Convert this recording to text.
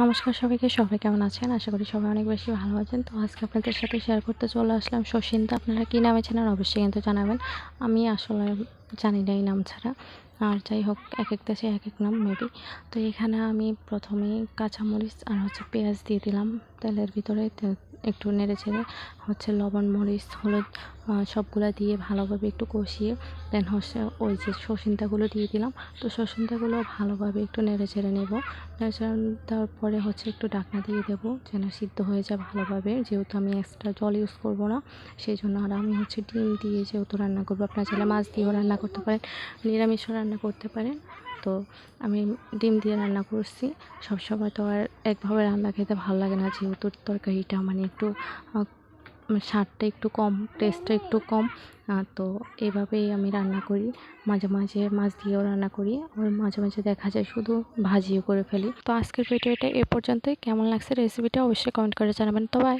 নমস্কার সবাইকে, সবাই কেমন আছেন? আশা করি সবাই অনেক বেশি ভালো আছেন। তো আজকে আপনাদের সাথে শেয়ার করতে চলে আসলাম শসিন্দা। আপনারা কী নামে চেনেন অবশ্যই কিন্তু জানাবেন। আমি আসলে জানি না এই নাম ছাড়া। আর যাই হোক, একেক দেশে একেক নাম মেবি। তো এখানে আমি প্রথমেই কাঁচামরিচ আর পেঁয়াজ দিয়ে দিলাম তেলের ভিতরে। একটু নেড়েচেড়ে লবণ, মরিচ, হলুদ সবগুলা দিয়ে ভালোভাবে একটু কষিয়ে দেন ওই যে শসিন্দাগুলো দিয়ে দিলাম। তো শসিন্দাগুলো ভালোভাবে একটু নেড়েচেড়ে নেব। নেড়েচেড়ে দেওয়ার পরে একটু ঢাকনা দিয়ে দেবো যেন সিদ্ধ হয়ে যায় ভালোভাবে, যেহেতু আমি এক্সট্রা জল ইউজ করব না সেই জন্য। আর আমি ডিম দিয়ে যেহেতু রান্না করবো, আপনারা চাইলে মাছ দিয়েও রান্না করতে পারেন, নিরামিষও রান্না করতে পারেন। তো আমি ডিম দিয়ে রান্না করছি। সবসময় তো আর একভাবে রান্না খেতে ভালো লাগে না, যেহেতু তরকারিটা মানে একটু স্বাদটা একটু কম, টেস্টটা একটু কম। তো এভাবেই আমি রান্না করি। মাঝে মাঝে মাছ দিয়েও রান্না করি, আবার মাঝে মাঝে দেখা যায় শুধু ভাজিও করে ফেলি। তো আজকের ভিডিওটা এ পর্যন্তই। কেমন লাগছে রেসিপিটা অবশ্যই কমেন্ট করে জানাবেন। তো বাই।